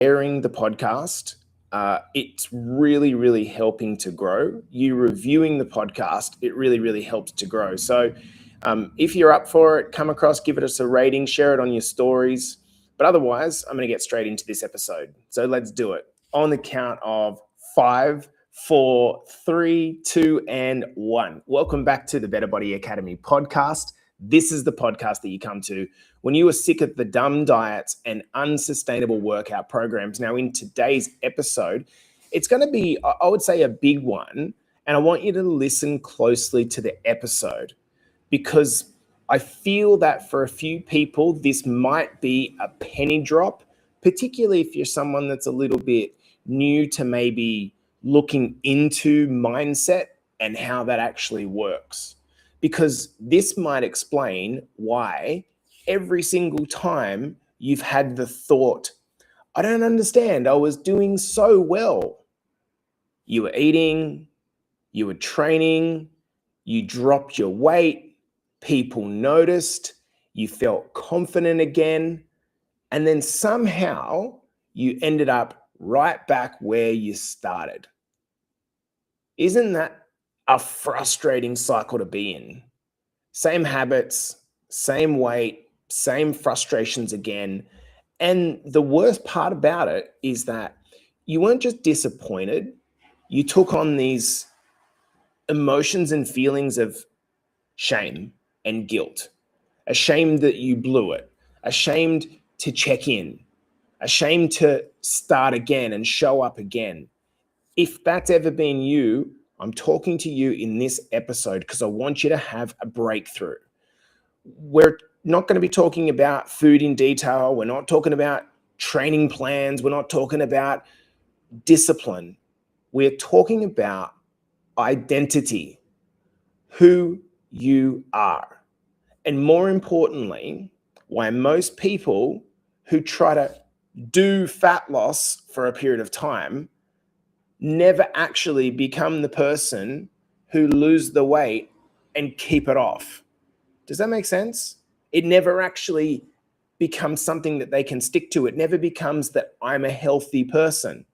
sharing the podcast. It's really, really helping to grow. You reviewing the podcast, it really, really helps to grow. So if you're up for it, come across, give us a rating, share it on your stories. But otherwise, I'm going to get straight into this episode. So let's do it. On the count of 5, 4, 3, 2, and 1. Welcome back to the Better Body Academy podcast. This is the podcast that you come to when you are sick of the dumb diets and unsustainable workout programs. Now, in today's episode, it's going to be, I would say, a big one. And I want you to listen closely to the episode because I feel that for a few people, this might be a penny drop, particularly if you're someone that's a little bit new to maybe looking into mindset and how that actually works. Because this might explain why every single time you've had the thought, I don't understand, I was doing so well. You were eating, you were training, you dropped your weight, people noticed, you felt confident again, and then somehow you ended up right back where you started. Isn't that a frustrating cycle to be in? Same habits, same weight, same frustrations again. And the worst part about it is that you weren't just disappointed, you took on these emotions and feelings of shame and guilt, ashamed that you blew it, ashamed to check in, ashamed to start again and show up again. If that's ever been you, I'm talking to you in this episode because I want you to have a breakthrough. We're not going to be talking about food in detail. We're not talking about training plans. We're not talking about discipline. We're talking about identity, who you are. And more importantly, why most people who try to do fat loss for a period of time never actually become the person who lose the weight and keep it off. Does that make sense? It never actually becomes something that they can stick to. It never becomes that I'm a healthy person.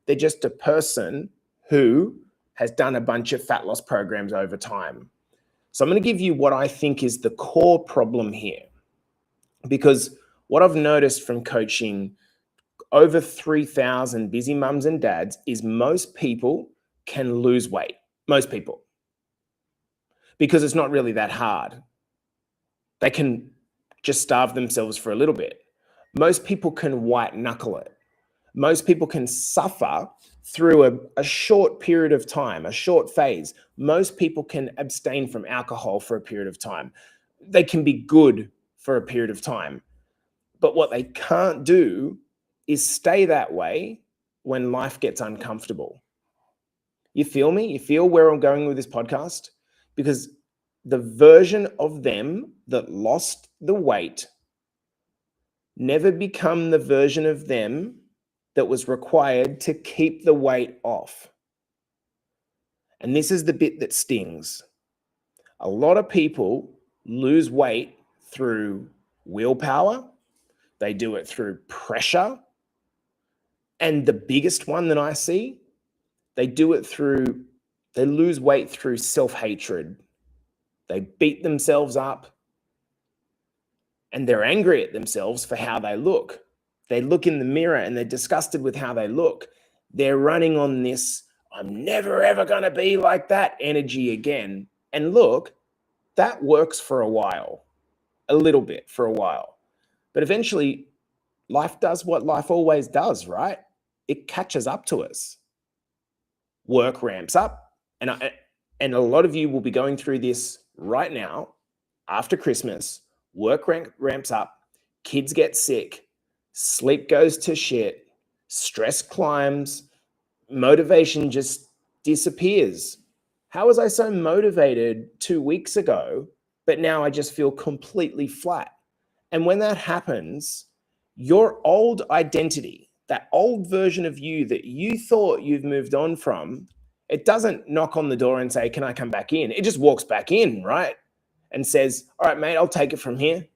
They're just a person who has done a bunch of fat loss programs over time. So I'm going to give you what I think is the core problem here. Because what I've noticed from coaching over 3,000 busy mums and dads is most people can lose weight. Most people. Because it's not really that hard. They can just starve themselves for a little bit. Most people can white knuckle it. Most people can suffer through a short period of time, a short phase. Most people can abstain from alcohol for a period of time. They can be good for a period of time. But what they can't do is stay that way when life gets uncomfortable. You feel me? You feel where I'm going with this podcast? Because the version of them that lost the weight never become the version of them that was required to keep the weight off. And this is the bit that stings. A lot of people lose weight through willpower. They do it through pressure. And the biggest one that I see, they lose weight through self-hatred. They beat themselves up and they're angry at themselves for how they look. They look in the mirror and they're disgusted with how they look. They're running on this, I'm never ever going to be like that energy again. And look, that works for a while, a little bit for a while. But eventually, life does what life always does, right? It catches up to us. Work ramps up. And a lot of you will be going through this right now after Christmas. Work ramps up. Kids get sick. Sleep goes to shit. Stress climbs. Motivation just disappears. How was I so motivated 2 weeks ago, but now I just feel completely flat? And when that happens, your old identity, that old version of you that you thought you've moved on from, it doesn't knock on the door and say, can I come back in? It just walks back in, right? And says, all right, mate, I'll take it from here.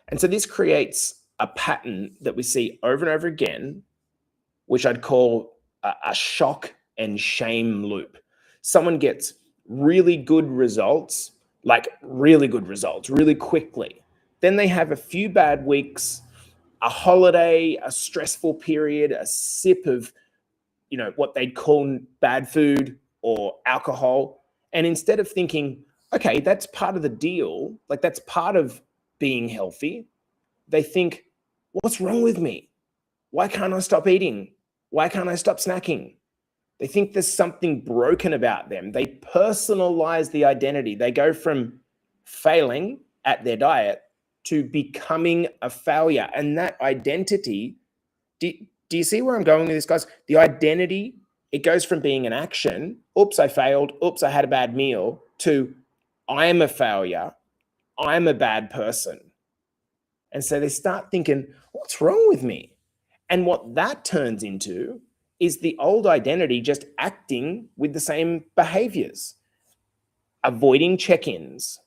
And so this creates a pattern that we see over and over again, which I'd call a shock and shame loop. Someone gets really good results, like really good results, really quickly. Then they have a few bad weeks, a holiday, a stressful period, a sip of, what they'd call bad food or alcohol. And instead of thinking, okay, that's part of the deal, like that's part of being healthy, they think, what's wrong with me? Why can't I stop eating? Why can't I stop snacking? They think there's something broken about them. They personalize the identity. They go from failing at their diet to becoming a failure. And that identity, do you see where I'm going with this, guys? The identity, it goes from being an action, oops, I failed, oops, I had a bad meal, to I am a failure, I'm a bad person. And so they start thinking, what's wrong with me? And what that turns into is the old identity just acting with the same behaviors, avoiding check-ins,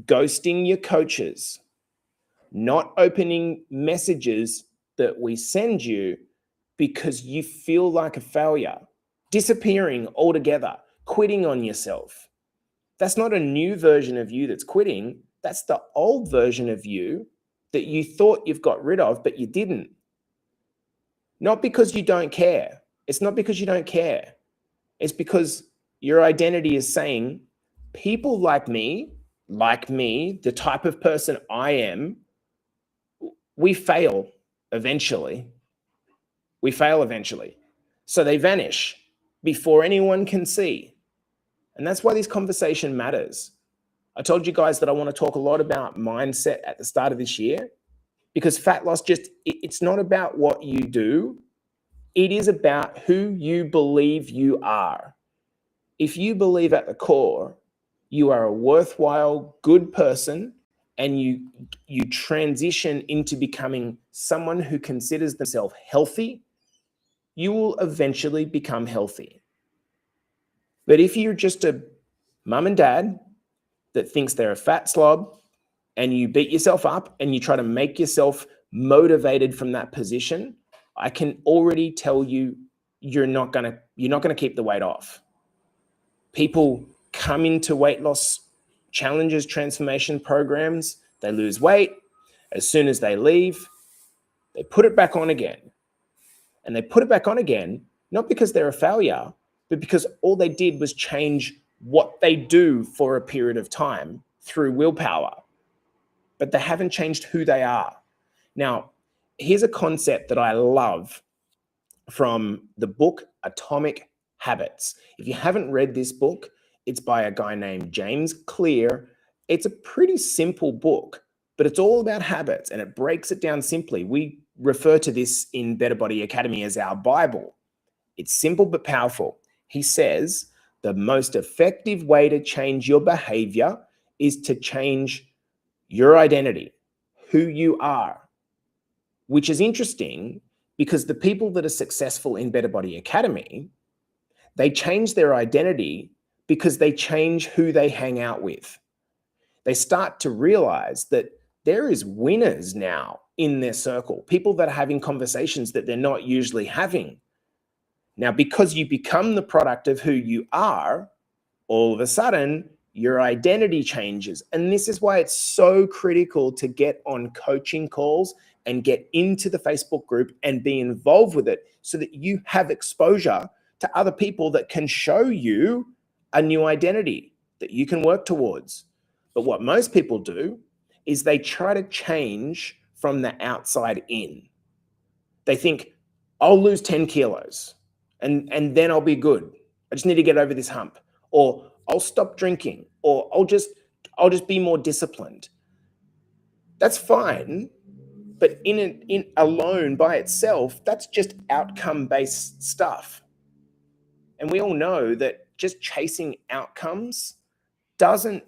ghosting your coaches, not opening messages that we send you because you feel like a failure, disappearing altogether, quitting on yourself. That's not a new version of you that's quitting. That's the old version of you that you thought you've got rid of, but you didn't. Not because you don't care. It's not because you don't care. It's because your identity is saying, people like me, the type of person I am, we fail eventually. We fail eventually. So they vanish before anyone can see. And that's why this conversation matters. I told you guys that I want to talk a lot about mindset at the start of this year, because fat loss it's not about what you do. It is about who you believe you are. If you believe at the core, you are a worthwhile, good person, and you transition into becoming someone who considers themselves healthy, you will eventually become healthy. But if you're just a mum and dad that thinks they're a fat slob, and you beat yourself up and you try to make yourself motivated from that position, I can already tell you you're not gonna keep the weight off. People come into weight loss challenges, transformation programs, they lose weight. As soon as they leave, they put it back on again. And they put it back on again, not because they're a failure, but because all they did was change what they do for a period of time through willpower. But they haven't changed who they are. Now, here's a concept that I love from the book Atomic Habits. If you haven't read this book, it's by a guy named James Clear. It's a pretty simple book, but it's all about habits and it breaks it down simply. We refer to this in Better Body Academy as our Bible. It's simple but powerful. He says the most effective way to change your behavior is to change your identity, who you are, which is interesting because the people that are successful in Better Body Academy, they change their identity because they change who they hang out with. They start to realize that there is winners now in their circle, people that are having conversations that they're not usually having. Now, because you become the product of who you are, all of a sudden, your identity changes. And this is why it's so critical to get on coaching calls and get into the Facebook group and be involved with it so that you have exposure to other people that can show you a new identity that you can work towards. But what most people do is they try to change from the outside in. They think, I'll lose 10 kilos and then I'll be good. I just need to get over this hump. Or I'll stop drinking, or I'll just be more disciplined. That's fine, but in alone by itself, that's just outcome-based stuff. And we all know that just chasing outcomes doesn't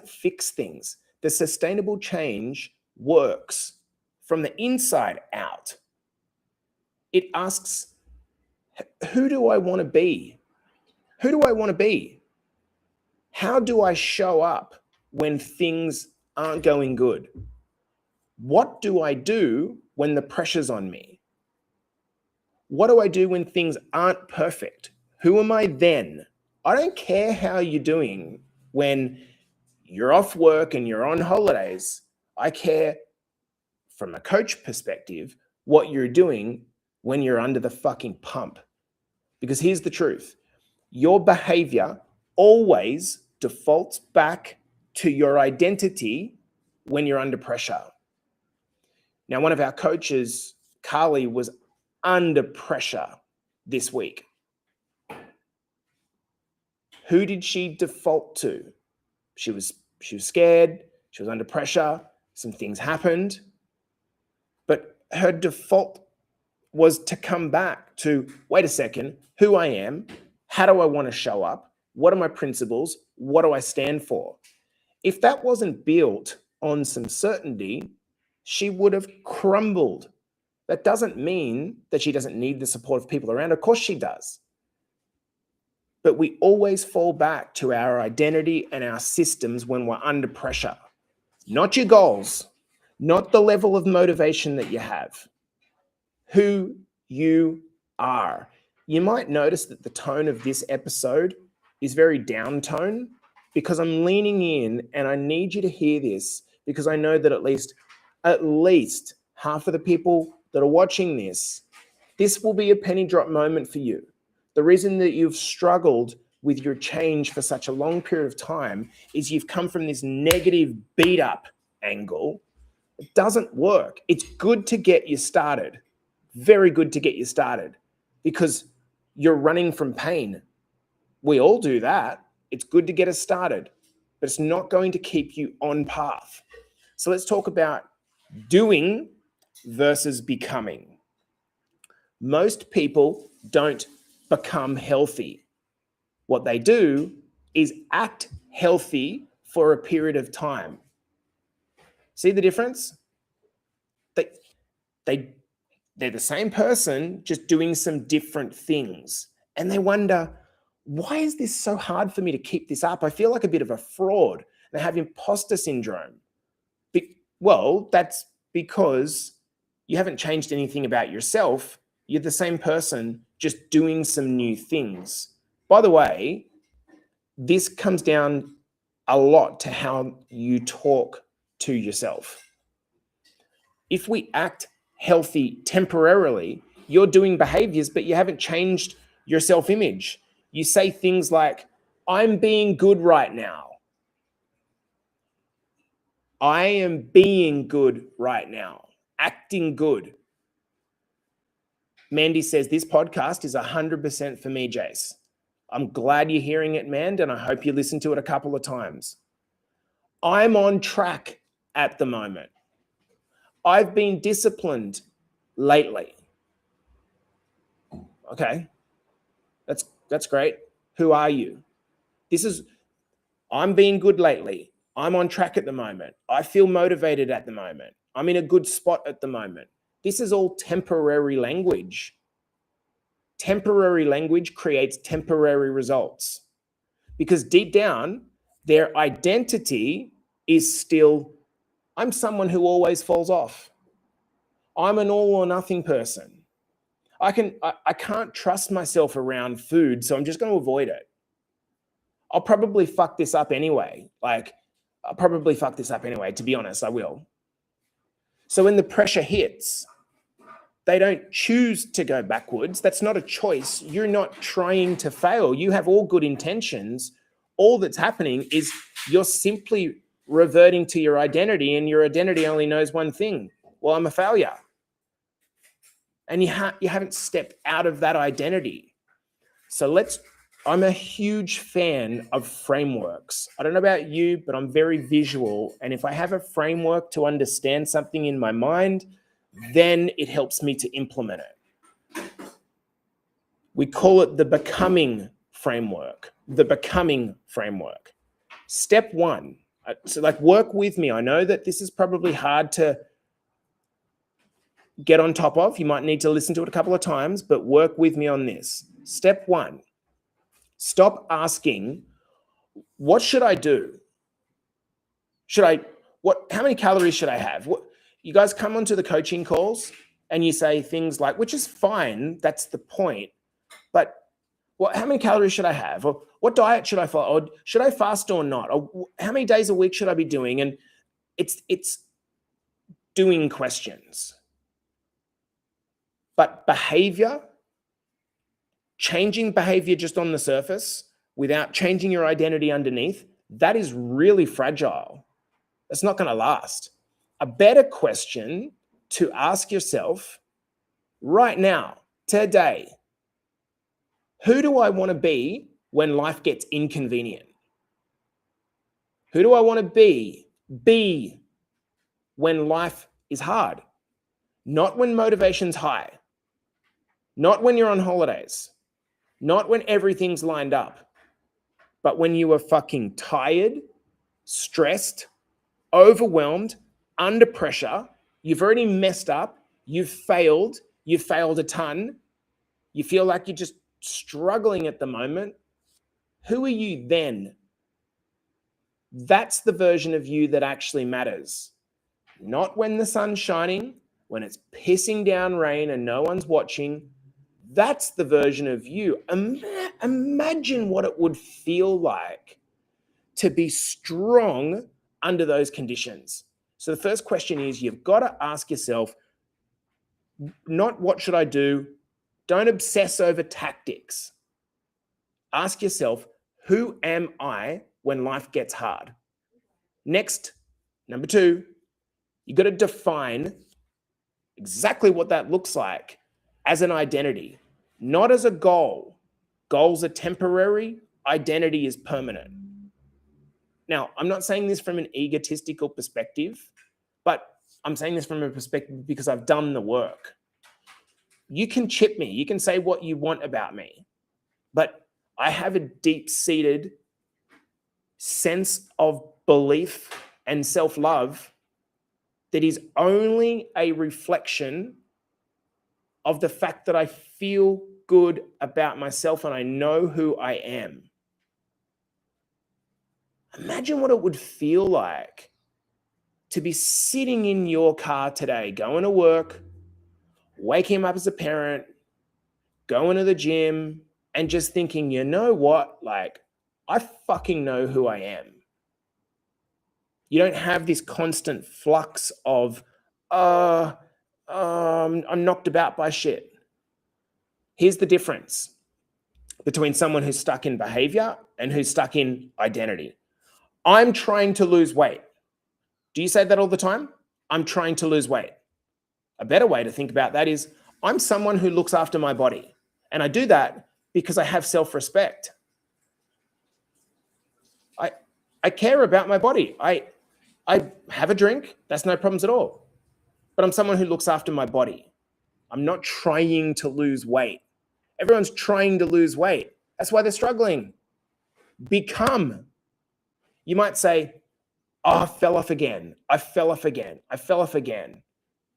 fix things. The sustainable change works from the inside out. It asks, who do I want to be? Who do I want to be? How do I show up when things aren't going good? What do I do when the pressure's on me? What do I do when things aren't perfect? Who am I then? I don't care how you're doing when you're off work and you're on holidays. I care from a coach perspective what you're doing when you're under the fucking pump. Because here's the truth. Your behavior always defaults back to your identity when you're under pressure. Now, one of our coaches, Carly, was under pressure this week. Who did she default to? She was scared. She was under pressure. Some things happened. But her default was to come back to, wait a second, who I am, how do I want to show up, what are my principles, what do I stand for? If that wasn't built on some certainty, she would have crumbled. That doesn't mean that she doesn't need the support of people around. Of course she does. But we always fall back to our identity and our systems when we're under pressure. Not your goals, not the level of motivation that you have. Who you are. You might notice that the tone of this episode is very down tone because I'm leaning in and I need you to hear this because I know that at least half of the people that are watching this will be a penny drop moment for you. The reason that you've struggled with your change for such a long period of time is you've come from this negative beat up angle. It doesn't work. It's good to get you started. Very good to get you started because you're running from pain. We all do that. It's good to get us started, but it's not going to keep you on path. So let's talk about doing versus becoming. Most people don't become healthy. What they do is act healthy for a period of time. See the difference? They're the same person, just doing some different things. And they wonder, why is this so hard for me to keep this up? I feel like a bit of a fraud. They have imposter syndrome. Well, that's because you haven't changed anything about yourself. You're the same person, just doing some new things. By the way, this comes down a lot to how you talk to yourself. If we act healthy temporarily, you're doing behaviors, but you haven't changed your self-image. You say things like, I'm being good right now. I am being good right now, acting good. Mandy says, this podcast is 100% for me, Jace. I'm glad you're hearing it, Mand, and I hope you listen to it a couple of times. I'm on track at the moment. I've been disciplined lately. Okay, that's great. Who are you? I'm being good lately. I'm on track at the moment. I feel motivated at the moment. I'm in a good spot at the moment. This is all temporary language. Temporary language creates temporary results because deep down, their identity is still, I'm someone who always falls off. I'm an all or nothing person. I can't trust myself around food, so I'm just going to avoid it. I'll probably fuck this up anyway. To be honest, I will. So when the pressure hits, they don't choose to go backwards. That's not a choice. You're not trying to fail. You have all good intentions. All that's happening is you're simply reverting to your identity, and your identity only knows one thing. Well, I'm a failure. And you haven't stepped out of that identity. So I'm a huge fan of frameworks. I don't know about you, but I'm very visual. And if I have a framework to understand something in my mind, then it helps me to implement it. We call it the becoming framework. The becoming framework. Step one. So work with me. I know that this is probably hard to get on top of. You might need to listen to it a couple of times, but work with me on this. Step one. Stop asking, what should I do? How many calories should I have? you guys come onto the coaching calls and you say things like, which is fine, that's the point, but how many calories should I have? Or what diet should I follow? Or should I fast or not? Or how many days a week should I be doing? And it's doing questions. But behavior, changing behavior just on the surface without changing your identity underneath, that is really fragile. It's not going to last. A better question to ask yourself right now, today, who do I want to be when life gets inconvenient? Who do I want to be when life is hard? Not when motivation's high. Not when you're on holidays. Not when everything's lined up. But when you are fucking tired, stressed, overwhelmed, under pressure, you've already messed up, you've failed a ton, you feel like you're just struggling at the moment. Who are you then? That's the version of you that actually matters. Not when the sun's shining, when it's pissing down rain and no one's watching. That's the version of you. Imagine what it would feel like to be strong under those conditions. So the first question is, you've got to ask yourself, not what should I do? Don't obsess over tactics. Ask yourself, who am I when life gets hard? Next, number 2, you got to define exactly what that looks like as an identity, not as a goal. Goals are temporary, identity is permanent. Now, I'm not saying this from an egotistical perspective, but I'm saying this from a perspective because I've done the work. You can chip me, you can say what you want about me, but I have a deep-seated sense of belief and self-love that is only a reflection of the fact that I feel good about myself and I know who I am. Imagine what it would feel like to be sitting in your car today, going to work, waking up as a parent, going to the gym, and just thinking, you know what? Like, I fucking know who I am. You don't have this constant flux of, I'm knocked about by shit. Here's the difference between someone who's stuck in behavior and who's stuck in identity. I'm trying to lose weight. Do you say that all the time? I'm trying to lose weight. A better way to think about that is, I'm someone who looks after my body. And I do that because I have self-respect. I care about my body. I have a drink. That's no problems at all. But I'm someone who looks after my body. I'm not trying to lose weight. Everyone's trying to lose weight. That's why they're struggling. Become. You might say, oh, I fell off again. I fell off again. I fell off again.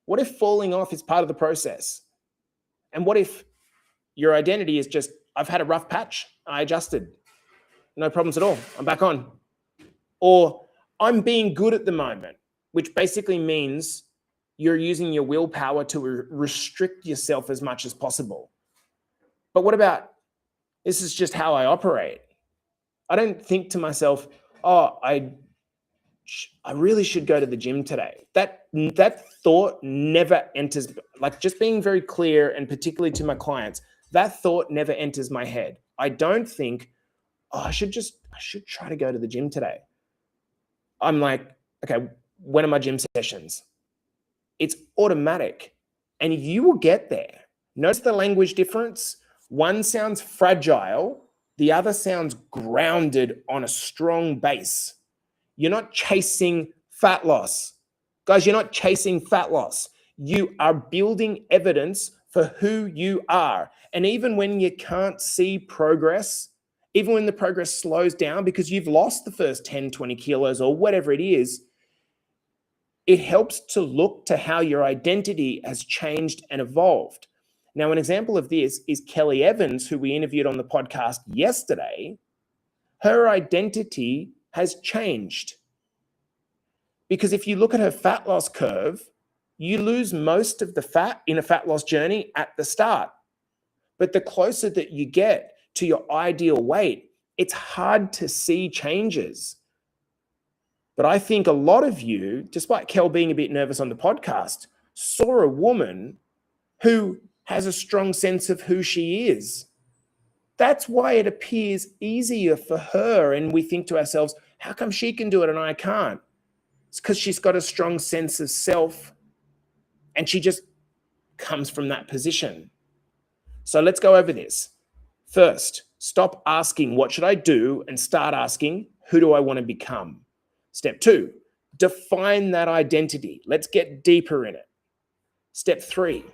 What if falling off is part of the process? And what if your identity is just, I've had a rough patch. I adjusted. No problems at all. I'm back on. Or I'm being good at the moment, which basically means you're using your willpower to restrict yourself as much as possible. But what about, this is just how I operate. I don't think to myself, oh, I really should go to the gym today. That thought never enters, like, just being very clear, and particularly to my clients, that thought never enters my head. I don't think, oh, I should try to go to the gym today. I'm like, okay, when are my gym sessions? It's automatic. And you will get there. Notice the language difference. One sounds fragile. The other sounds grounded on a strong base. You're not chasing fat loss. Guys, you're not chasing fat loss. You are building evidence for who you are. And even when you can't see progress, even when the progress slows down because you've lost the first 10, 20 kilos or whatever it is, it helps to look to how your identity has changed and evolved. Now, an example of this is Kelly Evans, who we interviewed on the podcast yesterday. Her identity has changed. Because if you look at her fat loss curve, You lose most of the fat in a fat loss journey at the start. But the closer that you get to your ideal weight, it's hard to see changes. But I think a lot of you, despite Kel being a bit nervous on the podcast, saw a woman who has a strong sense of who she is. That's why it appears easier for her. And we think to ourselves, how come she can do it and I can't? It's because she's got a strong sense of self and she just comes from that position. So let's go over this. First, stop asking, what should I do? And start asking, who do I want to become? Step 2, define that identity. Let's get deeper in it. Step 3,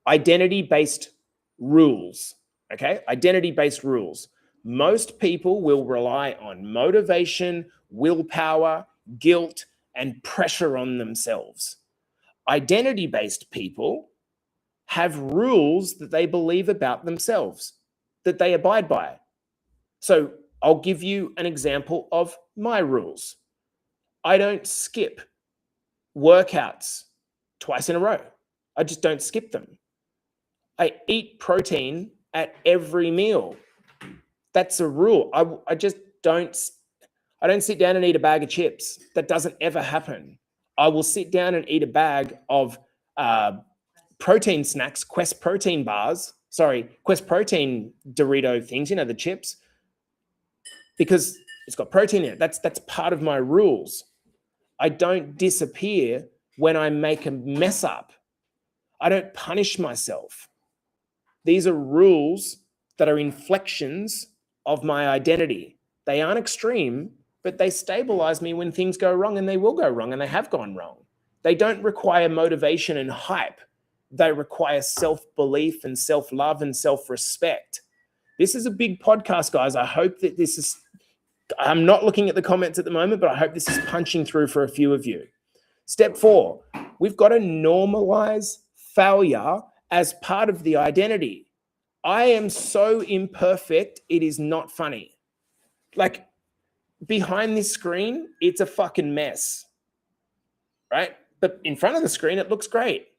identity-based rules. Okay, identity-based rules. Most people will rely on motivation, willpower, guilt, and pressure on themselves. Identity-based people have rules that they believe about themselves, that they abide by. So I'll give you an example of my rules. I don't skip workouts twice in a row. I just don't skip them. I eat protein at every meal. That's a rule. I don't sit down and eat a bag of chips. That doesn't ever happen. I will sit down and eat a bag of protein snacks, Quest protein bars, Quest protein Dorito things, you know, the chips, because it's got protein in it. That's part of my rules. I don't disappear when I make a mess up. I don't punish myself. These are rules that are inflections of my identity. They aren't extreme, but they stabilize me when things go wrong, and they will go wrong, and they have gone wrong. They don't require motivation and hype. They require self-belief and self-love and self-respect. This is a big podcast, guys. I hope that this is, I'm not looking at the comments at the moment, but I hope this is punching through for a few of you. Step 4, we've got to normalize failure as part of the identity. I am so imperfect, it is not funny. Like, behind this screen, it's a fucking mess, right? But in front of the screen, it looks great.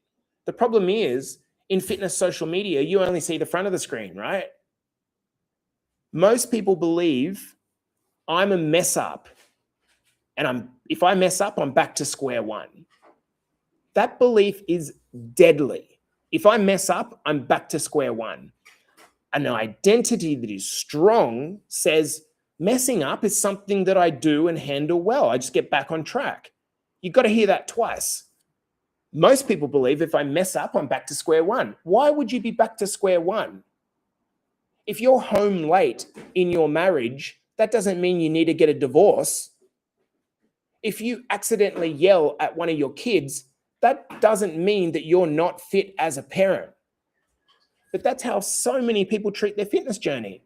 The problem is, in fitness social media, you only see the front of the screen, right? Most people believe I'm a mess up, and if I mess up, I'm back to square one. That belief is deadly. If I mess up, I'm back to square one. An identity that is strong says messing up is something that I do and handle well. I just get back on track. You've got to hear that twice. Most people believe if I mess up, I'm back to square one. Why would you be back to square one? If you're home late in your marriage, that doesn't mean you need to get a divorce. If you accidentally yell at one of your kids, that doesn't mean that you're not fit as a parent. But that's how so many people treat their fitness journey.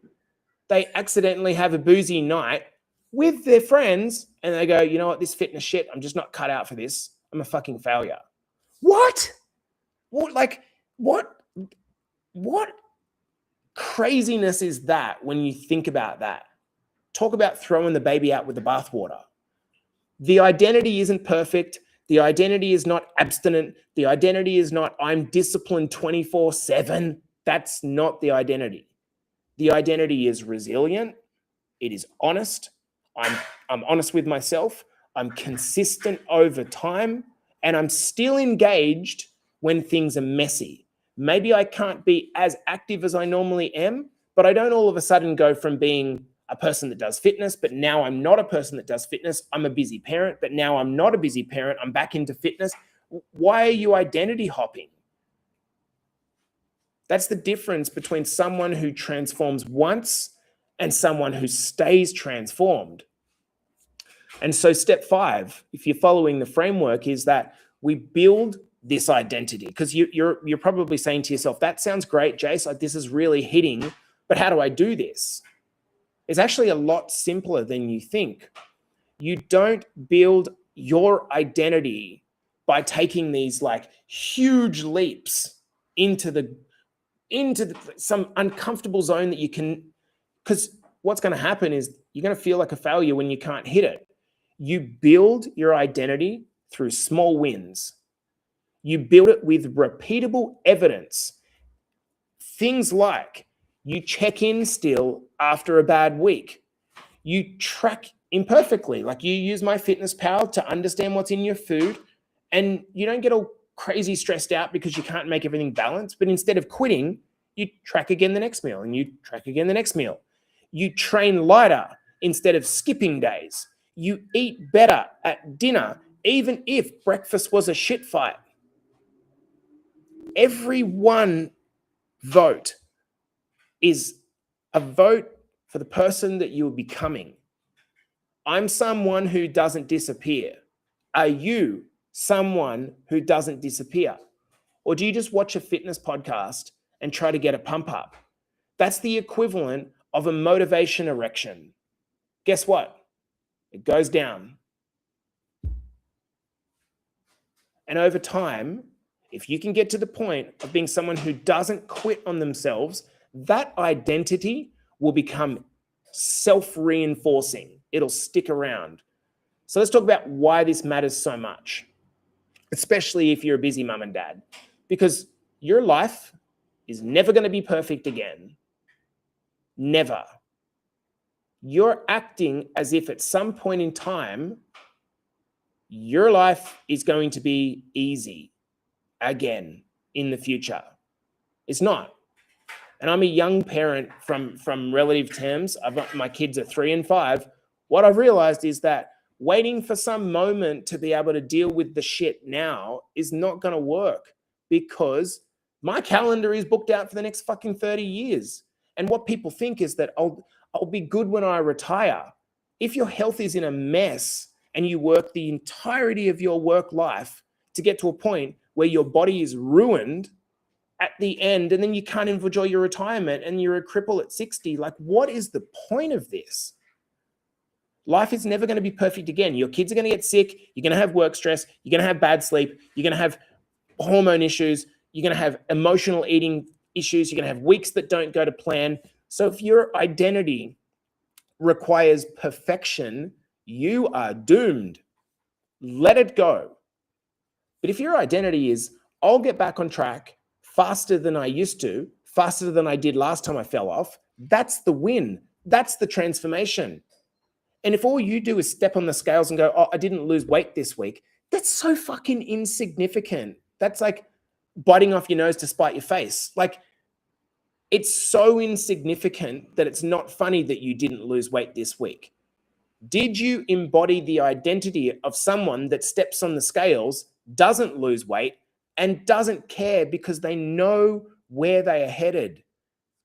They accidentally have a boozy night with their friends and they go, you know what, this fitness shit, I'm just not cut out for this. I'm a fucking failure. What? What craziness is that when you think about that? Talk about throwing the baby out with the bathwater. The identity isn't perfect. The identity is not abstinent. The identity is not I'm disciplined 24/7. That's not the identity. The identity is resilient. It is honest. I'm honest with myself. I'm consistent over time. And I'm still engaged when things are messy. Maybe I can't be as active as I normally am, but I don't all of a sudden go from being a person that does fitness, but now I'm not a person that does fitness. I'm a busy parent, but now I'm not a busy parent. I'm back into fitness. Why are you identity hopping? That's the difference between someone who transforms once and someone who stays transformed. And so step 5, if you're following the framework, is that we build this identity, because you're probably saying to yourself, that sounds great, Jace, this is really hitting, but how do I do this? It's actually a lot simpler than you think. You don't build your identity by taking these like huge leaps into some uncomfortable zone that you can, because what's going to happen is you're going to feel like a failure when you can't hit it. You build your identity through small wins. You build it with repeatable evidence. Things like you check in still after a bad week. You track imperfectly. Like you use MyFitnessPal to understand what's in your food, and you don't get all crazy stressed out because you can't make everything balanced. But instead of quitting, you track again the next meal, and you track again the next meal. You train lighter instead of skipping days. You eat better at dinner, even if breakfast was a shit fight. Every one vote is a vote for the person that you are becoming. I'm someone who doesn't disappear. Are you someone who doesn't disappear? Or do you just watch a fitness podcast and try to get a pump up? That's the equivalent of a motivation erection. Guess what? It goes down. And over time, if you can get to the point of being someone who doesn't quit on themselves, that identity will become self-reinforcing. It'll stick around. So let's talk about why this matters so much, especially if you're a busy mum and dad, because your life is never going to be perfect again. Never. You're acting as if at some point in time, your life is going to be easy again in the future. It's not. And I'm a young parent from relative terms. My kids are 3 and 5. What I've realized is that waiting for some moment to be able to deal with the shit now is not going to work, because my calendar is booked out for the next fucking 30 years. And what people think is that I'll be good when I retire. If your health is in a mess and you work the entirety of your work life to get to a point where your body is ruined at the end, and then you can't enjoy your retirement and you're a cripple at 60, like, what is the point of this? Life is never going to be perfect again. Your kids are going to get sick. You're going to have work stress. You're going to have bad sleep. You're going to have hormone issues. You're going to have emotional eating issues. You're going to have weeks that don't go to plan. So if your identity requires perfection, you are doomed. Let it go. But if your identity is, I'll get back on track faster than I used to, faster than I did last time I fell off, that's the win. That's the transformation. And if all you do is step on the scales and go, oh, I didn't lose weight this week, that's so fucking insignificant. That's like biting off your nose to spite your face. Like, it's so insignificant that it's not funny that you didn't lose weight this week. Did you embody the identity of someone that steps on the scales, doesn't lose weight, and doesn't care because they know where they are headed?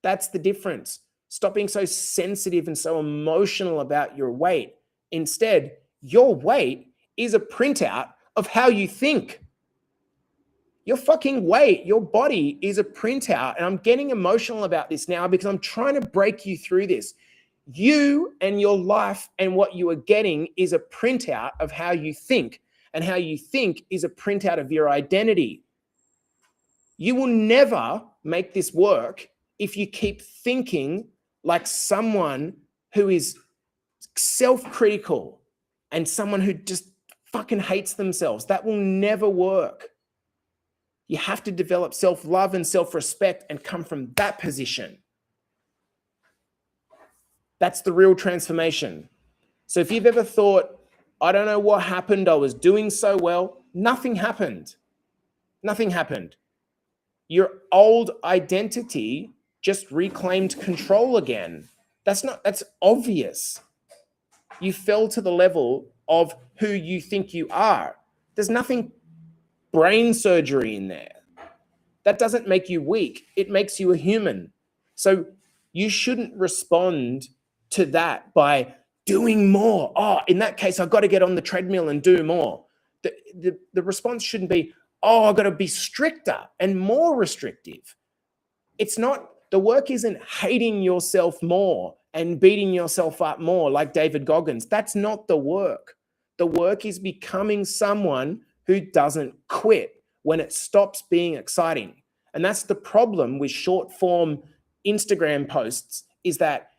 That's the difference. Stop being so sensitive and so emotional about your weight. Instead, your weight is a printout of how you think. Your fucking weight, your body is a printout. And I'm getting emotional about this now because I'm trying to break you through this. You and your life and what you are getting is a printout of how you think. And how you think is a printout of your identity. You will never make this work if you keep thinking like someone who is self-critical and someone who just fucking hates themselves. That will never work. You have to develop self-love and self-respect and come from that position. That's the real transformation. So if you've ever thought, I don't know what happened, I was doing so well, nothing happened. Nothing happened. Your old identity just reclaimed control again. That's obvious. You fell to the level of who you think you are. There's nothing brain surgery in there. That doesn't make you weak. It makes you a human. So you shouldn't respond to that by doing more. Oh, in that case, I've got to get on the treadmill and do more. The response shouldn't be, oh, I've got to be stricter and more restrictive. It's not, the work isn't hating yourself more and beating yourself up more like David Goggins. That's not the work. The work is becoming someone who doesn't quit when it stops being exciting. And that's the problem with short form Instagram posts, is that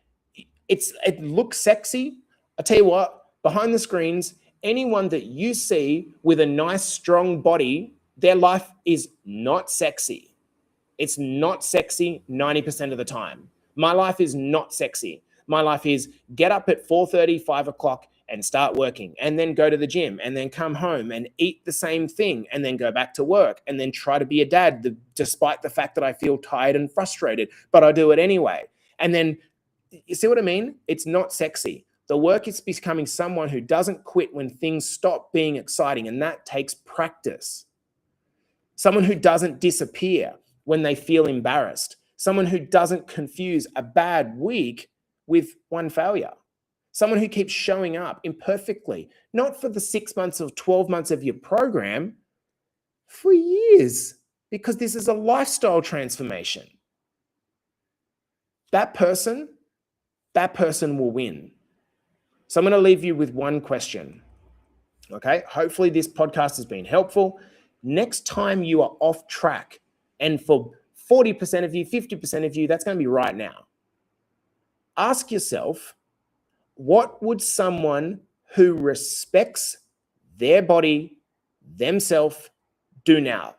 it looks sexy. I tell you what, behind the screens, anyone that you see with a nice, strong body their life is not sexy. It's not sexy 90% of the time. My life is not sexy. My life is get up at 4:30, 5 o'clock and start working, and then go to the gym, and then come home and eat the same thing, and then go back to work, and then try to be a dad despite the fact that I feel tired and frustrated, but I do it anyway. And then, you see what I mean? It's not sexy. The work is becoming someone who doesn't quit when things stop being exciting, and that takes practice. Someone who doesn't disappear when they feel embarrassed. Someone who doesn't confuse a bad week with one failure. Someone who keeps showing up imperfectly, not for the 6 months or 12 months of your program, for years, because this is a lifestyle transformation. That person will win. So I'm going to leave you with one question. Okay. Hopefully this podcast has been helpful. Next time you are off track, and for 40% of you, 50% of you, that's going to be right now. Ask yourself, what would someone who respects their body, themselves, do now?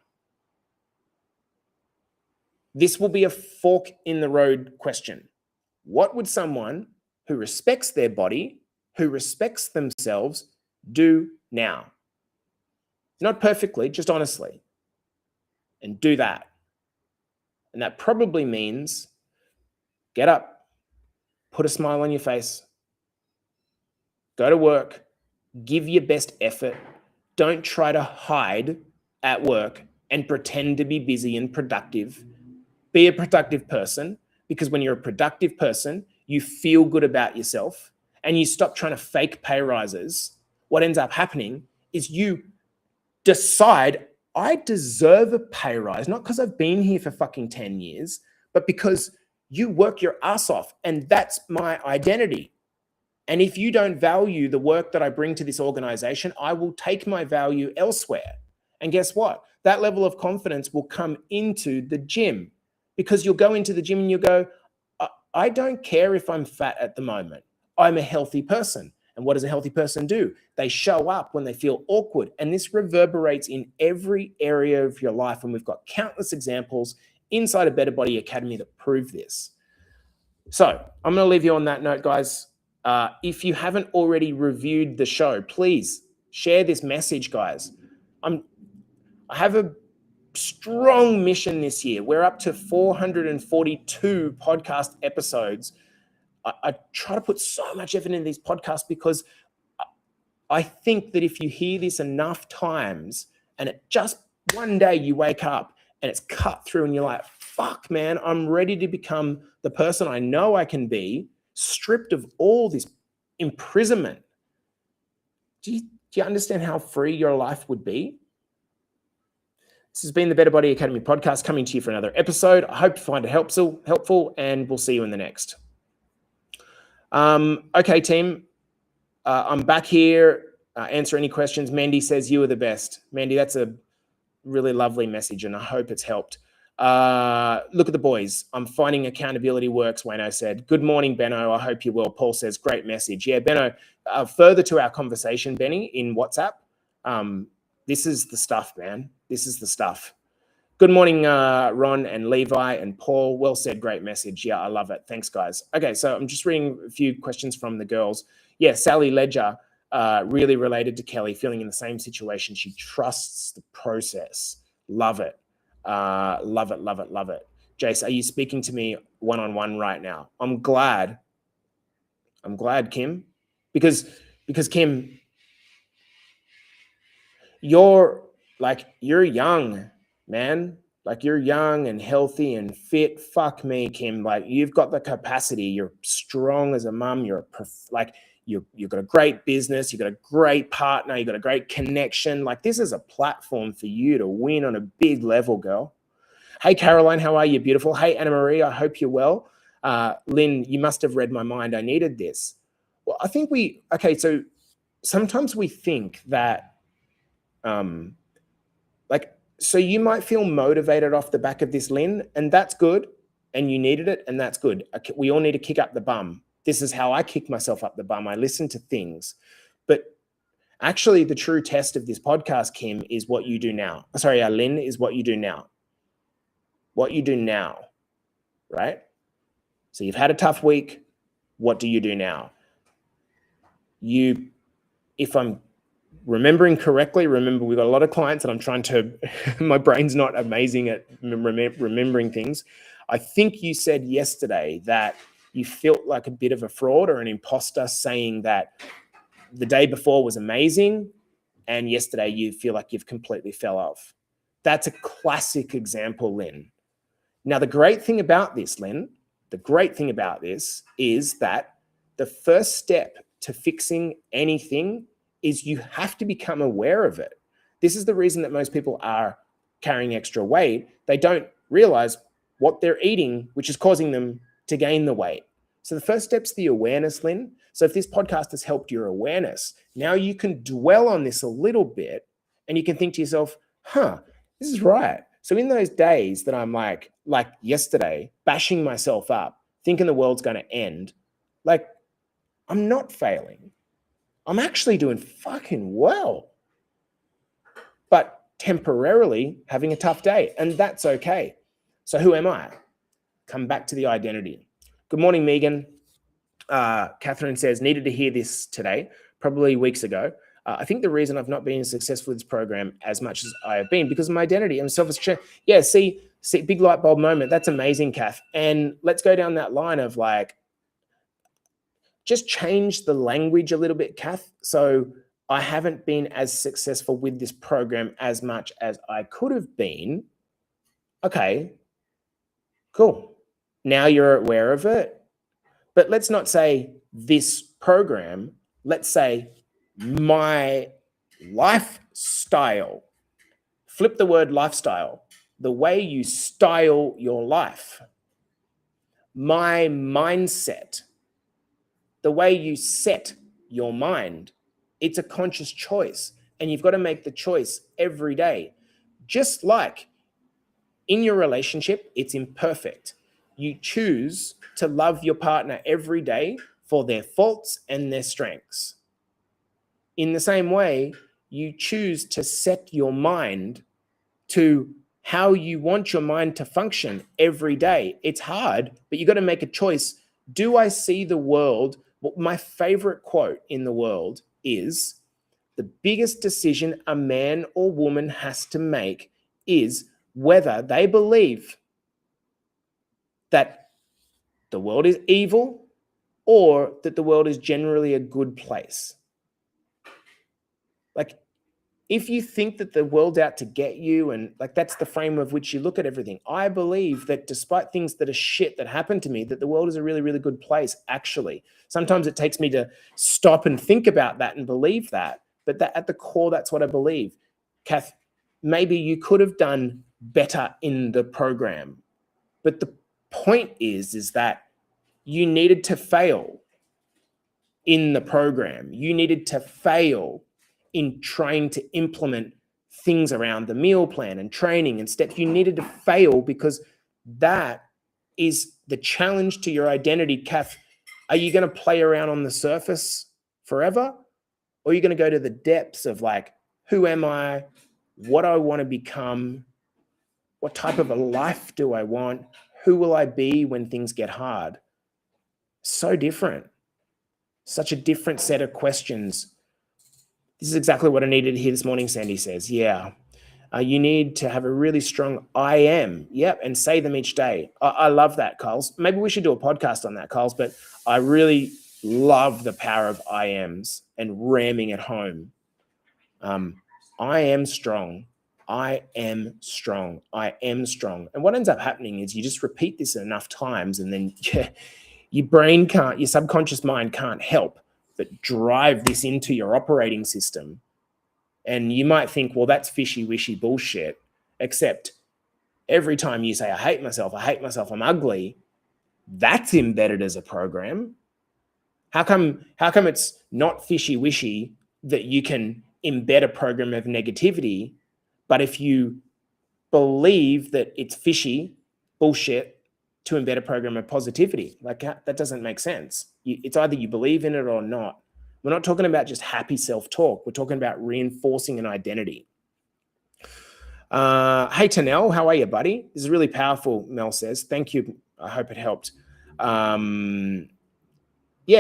This will be a fork in the road question. What would someone who respects their body, who respects themselves, do now? Not perfectly, just honestly. And do that. And that probably means get up, put a smile on your face, go to work, give your best effort. Don't try to hide at work and pretend to be busy and productive. Be a productive person, because when you're a productive person, you feel good about yourself and you stop trying to fake pay rises. What ends up happening is you decide, I deserve a pay rise, not because I've been here for fucking 10 years, but because you work your ass off, and that's my identity. And if you don't value the work that I bring to this organization, I will take my value elsewhere. And guess what? That level of confidence will come into the gym, because you'll go into the gym and you'll go, I don't care if I'm fat at the moment. I'm a healthy person. And what does a healthy person do? They show up when they feel awkward. And this reverberates in every area of your life. And we've got countless examples inside of Better Body Academy that prove this. So I'm going to leave you on that note, guys. If you haven't already reviewed the show, please share this message, guys. I have a strong mission this year. We're up to 442 podcast episodes. I try to put so much effort into these podcasts because I think that if you hear this enough times and it just one day you wake up and it's cut through and you're like, fuck, man, I'm ready to become the person I know I can be, stripped of all this imprisonment. Do you understand how free your life would be? This has been the Better Body Academy podcast, coming to you for another episode. I hope you find it helpful, and we'll see you in the next. Okay, team. I'm back here. Answer any questions. Mandy says you are the best. Mandy, that's a really lovely message, and I hope it's helped. Look at the boys. I'm finding accountability works, Wayno said. Good morning, Benno. I hope you're well. Paul says, great message. Yeah, Benno, further to our conversation, Benny, in WhatsApp, this is the stuff, man. This is the stuff. Good morning, Ron and Levi and Paul. Well said. Great message. Yeah, I love it. Thanks, guys. Okay, so I'm just reading a few questions from the girls. Yeah, Sally Ledger, really related to Kelly, feeling in the same situation. She trusts the process. Love it. Love it, love it, love it. Jace, are you speaking to me one-on-one right now? I'm glad, Kim, because Kim, you're young, man. Like, you're young and healthy and fit. Fuck me, Kim. Like, you've got the capacity. You're strong as a mum. You've got a great business. You've got a great partner. You've got a great connection. Like, this is a platform for you to win on a big level, girl. Hey, Caroline, how are you? Beautiful. Hey, Anna Marie, I hope you're well. Lynn, you must have read my mind. I needed this. Well, I think so sometimes we think that, so you might feel motivated off the back of this, Lynn, and that's good. And you needed it, and that's good. We all need to kick up the bum. This is how I kick myself up the bum. I listen to things. But Actually, the true test of this podcast, Kim, is what you do now. Sorry, Lynn, is what you do now. What you do now, right? So you've had a tough week. What do you do now? If I'm remembering correctly, remember we've got a lot of clients and I'm trying to, my brain's not amazing at remembering things. I think you said yesterday that you felt like a bit of a fraud or an imposter, saying that the day before was amazing and yesterday you feel like you've completely fell off. That's a classic example, Lynn. Now, the great thing about this, Lynn, is that the first step to fixing anything is you have to become aware of it. This is the reason that most people are carrying extra weight. They don't realize what they're eating, which is causing them to gain the weight. So the first step's the awareness, Lynn. So if this podcast has helped your awareness, now you can dwell on this a little bit and you can think to yourself, this is right. So in those days that I'm like yesterday, bashing myself up, thinking the world's going to end, like, I'm not failing. I'm actually doing fucking well, but temporarily having a tough day, and that's okay. So who am I? Come back to the identity. Good morning, Megan. Catherine says, needed to hear this today, probably weeks ago. I think the reason I've not been successful with this program as much as I have been because of my identity and self-esteem. Yeah, see, big light bulb moment. That's amazing, Kath. And let's go down that line of like, just change the language a little bit, Kath. So I haven't been as successful with this program as much as I could have been. Okay, cool. Now you're aware of it. But let's not say this program. Let's say my lifestyle. Flip the word lifestyle. The way you style your life. My mindset. The way you set your mind. It's a conscious choice. And you've got to make the choice every day. Just like in your relationship, it's imperfect. You choose to love your partner every day for their faults and their strengths. In the same way, you choose to set your mind to how you want your mind to function every day. It's hard, but you got to make a choice. Do I see the world? Well, my favorite quote in the world is, the biggest decision a man or woman has to make is whether they believe that the world is evil or that the world is generally a good place. Like, if you think that the world's out to get you and like that's the frame of which you look at everything, I believe that despite things that are shit that happen to me, that the world is a really, really good place, actually. Sometimes it takes me to stop and think about that and believe that. But that at the core, that's what I believe. Kath, maybe you could have done better in the program. But the point is that you needed to fail in the program. You needed to fail in trying to implement things around the meal plan and training and steps. You needed to fail because that is the challenge to your identity. Kath, are you going to play around on the surface forever? Or are you going to go to the depths of like, who am I? What do I want to become? What type of a life do I want? Who will I be when things get hard? So different. Such a different set of questions. This is exactly what I needed to hear this morning, Sandy says. Yeah. You need to have a really strong I am. Yep. And say them each day. I love that, Carls. Maybe we should do a podcast on that, Carls. But I really love the power of I ams and ramming it home. I am strong. I am strong. I am strong. And what ends up happening is you just repeat this enough times and then your subconscious mind can't help but drive this into your operating system. And you might think, well, that's fishy-wishy bullshit, except every time you say, I hate myself, I'm ugly, that's embedded as a program. How come it's not fishy-wishy that you can embed a program of negativity, but if you believe that it's fishy bullshit to embed a program of positivity, like that doesn't make sense. It's either you believe in it or not. We're not talking about just happy self-talk. We're talking about reinforcing an identity. Hey, Tanel, how are you, buddy? This is really powerful, Mel says. Thank you. I hope it helped. Yeah,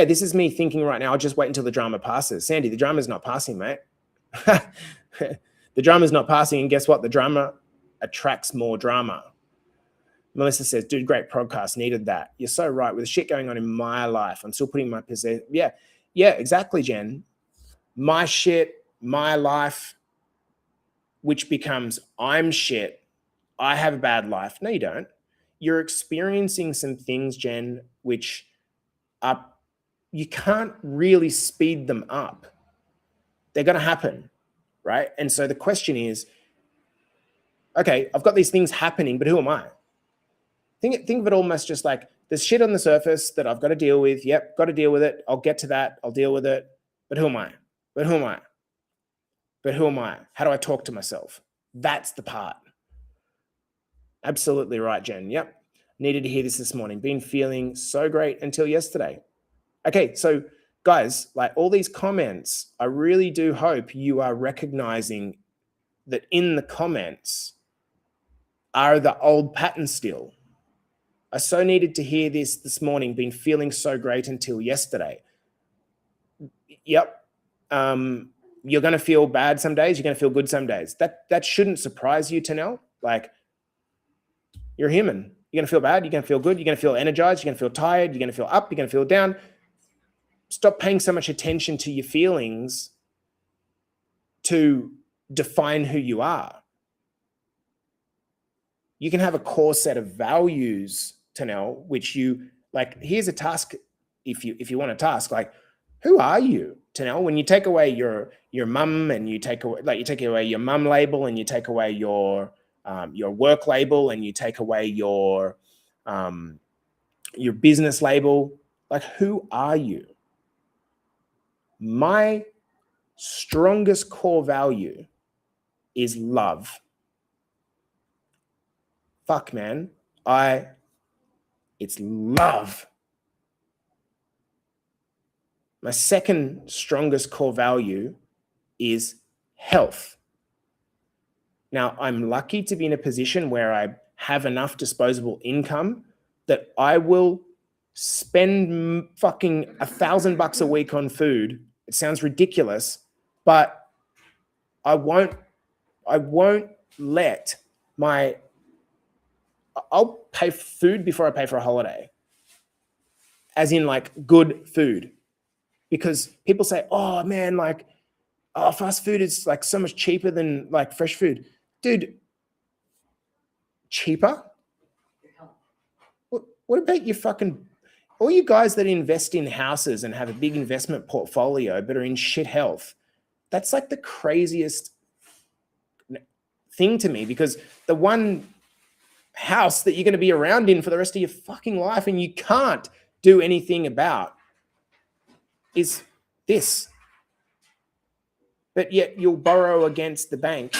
this is me thinking right now. I'll just wait until the drama passes. Sandy, the drama's not passing, mate. The drama's not passing, and guess what? The drama attracts more drama. Melissa says, dude, great podcast. Needed that. You're so right. With the shit going on in my life, I'm still putting my possession. Yeah, exactly, Jen. My shit, my life, which becomes I'm shit. I have a bad life. No, you don't. You're experiencing some things, Jen, which are, you can't really speed them up. They're going to happen, right? And so the question is, okay, I've got these things happening, but who am I? Think of it almost just like there's shit on the surface that I've got to deal with. Yep, got to deal with it. I'll get to that. I'll deal with it. But who am I? But who am I? But who am I? How do I talk to myself? That's the part. Absolutely right, Jen. Yep. Needed to hear this morning. Been feeling so great until yesterday. Okay, so guys, like all these comments, I really do hope you are recognizing that in the comments are the old patterns still. I so needed to hear this morning. Been feeling so great until yesterday. Yep. You're going to feel bad some days. You're going to feel good some days. That shouldn't surprise you to know. Like, you're human. You're going to feel bad. You're going to feel good. You're going to feel energized. You're going to feel tired. You're going to feel up. You're going to feel down. Stop paying so much attention to your feelings to define who you are. You can have a core set of values, Tanel, which you like. Here's a task. If you want a task, like, who are you, Tanel? When you take away your mum and you take away your mum label and you take away your work label and you take away your business label, like, who are you? My strongest core value is love. Fuck, man. It's love. My second strongest core value is health. Now, I'm lucky to be in a position where I have enough disposable income that I will spend fucking $1,000 a week on food. It sounds ridiculous, but I won't let I'll pay for food before I pay for a holiday. As in, like, good food. Because people say, oh man, like, oh, fast food is like so much cheaper than like fresh food. Dude, cheaper? What about your fucking, all you guys that invest in houses and have a big investment portfolio but are in shit health? That's like the craziest thing to me, because the one house that you're going to be around in for the rest of your fucking life and you can't do anything about is this. But yet you'll borrow against the bank,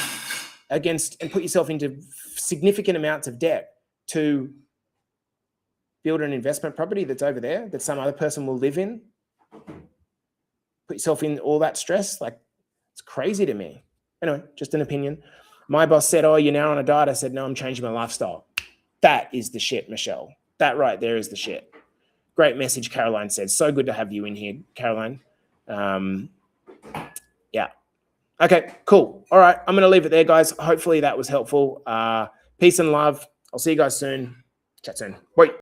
and put yourself into significant amounts of debt to build an investment property that's over there that some other person will live in. Put yourself in all that stress. Like, it's crazy to me. Anyway, just an opinion. My boss said, oh, you're now on a diet. I said, no, I'm changing my lifestyle. That is the shit, Michelle. That right there is the shit. Great message, Caroline said. So good to have you in here, Caroline. Yeah. Okay, cool. All right, I'm going to leave it there, guys. Hopefully that was helpful. Peace and love. I'll see you guys soon. Chat soon. Bye.